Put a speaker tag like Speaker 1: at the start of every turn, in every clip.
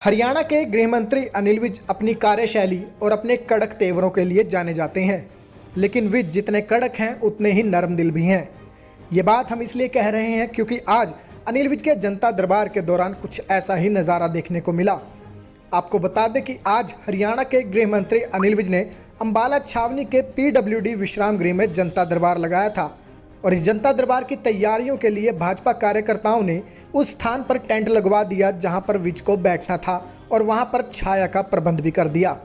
Speaker 1: हरियाणा के गृह मंत्री अनिल विज अपनी कार्यशैली और अपने कड़क तेवरों के लिए जाने जाते हैं, लेकिन विज जितने कड़क हैं उतने ही नरम दिल भी हैं। ये बात हम इसलिए कह रहे हैं क्योंकि आज अनिल विज के जनता दरबार के दौरान कुछ ऐसा ही नज़ारा देखने को मिला। आपको बता दें कि आज हरियाणा के गृह मंत्री अनिल विज ने अम्बाला छावनी के PWD विश्राम गृह में जनता दरबार लगाया था और इस जनता दरबार की तैयारियों के लिए भाजपा कार्यकर्ताओं ने उस स्थान पर टेंट लगवा दिया जहां पर विज को बैठना था और वहां पर छाया का प्रबंध भी कर दिया।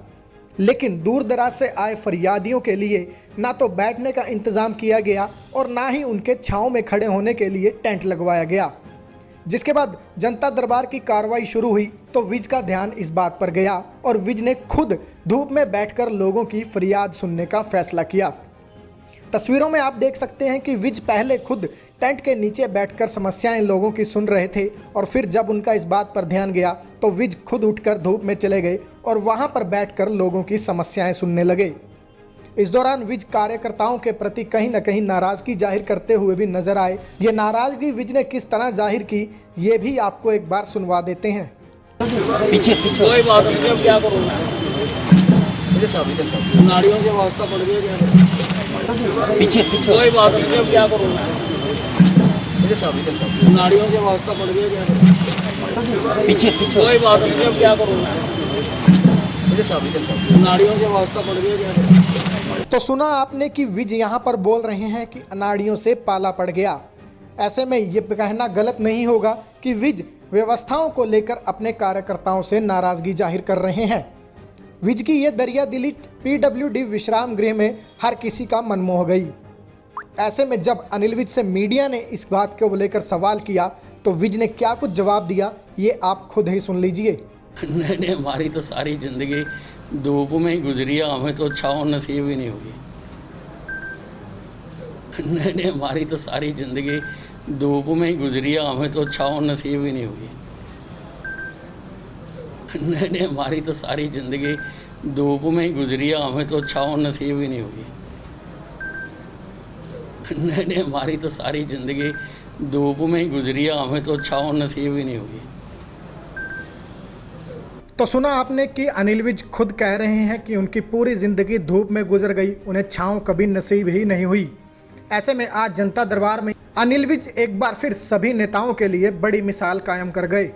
Speaker 1: लेकिन दूर दराज से आए फरियादियों के लिए ना तो बैठने का इंतज़ाम किया गया और ना ही उनके छांव में खड़े होने के लिए टेंट लगवाया गया। जिसके बाद जनता दरबार की कार्रवाई शुरू हुई तो विज का ध्यान इस बात पर गया और विज ने खुद धूप में बैठकर लोगों की फरियाद सुनने का फैसला किया। तस्वीरों में आप देख सकते हैं कि विज पहले खुद टेंट के नीचे बैठकर समस्याएं लोगों की सुन रहे थे और फिर जब उनका इस बात पर ध्यान गया तो विज खुद उठकर धूप में चले गए और वहां पर बैठकर लोगों की समस्याएं सुनने लगे। इस दौरान विज कार्यकर्ताओं के प्रति कहीं न कहीं नाराजगी जाहिर करते हुए भी नजर आए। ये नाराजगी विज ने किस तरह जाहिर की ये भी आपको एक बार सुनवा देते हैं।
Speaker 2: पीछे कोई बात नहीं, अब क्या करूँ, नाड़ियों से वास्ता पड़ गया, पीछे कोई बात नहीं, अब क्या करूँ, नाड़ियों से वास्ता पड़ गया, पीछे कोई बात नहीं, अब क्या करूँ, नाड़ियों से वास्ता पड़ गया।
Speaker 1: तो सुना आपने कि विज यहाँ पर बोल रहे हैं कि अनाड़ियों से पाला पड़ गया। ऐसे में ये कहना गलत नहीं होगा कि विज व्यवस्थाओं को लेकर अपने कार्यकर्ताओं से नाराजगी जाहिर कर रहे हैं। विज की ये दरिया दिली PWD विश्राम गृह में हर किसी का मन मोह गई। ऐसे में जब अनिल विज से मीडिया ने इस बात को लेकर सवाल किया तो विज ने क्या कुछ जवाब दिया ये आप खुद ही सुन लीजिए।
Speaker 2: नहीं, हमारी तो सारी ज़िंदगी धूप में ही गुजरी है, हमें तो छाँव नसीब ही नहीं हुई। नहीं, हमारी तो सारी ज़िंदगी धूप में ही गुजरी है, हमें तो छाँव नसीब ही नहीं हुई। नहीं, हमारी तो सारी ज़िंदगी धूप में ही गुजरी है, हमें तो छाँव नसीब ही नहीं हुई। नहीं, हमारी तो सारी ज़िंदगी धूप में ही गुजरी है, हमें तो छाँव नसीब ही नहीं हुई।
Speaker 1: तो सुना आपने कि अनिल विज खुद कह रहे हैं कि उनकी पूरी ज़िंदगी धूप में गुजर गई, उन्हें छाँव कभी नसीब ही नहीं हुई। ऐसे में आज जनता दरबार में अनिल विज एक बार फिर सभी नेताओं के लिए बड़ी मिसाल कायम कर गए।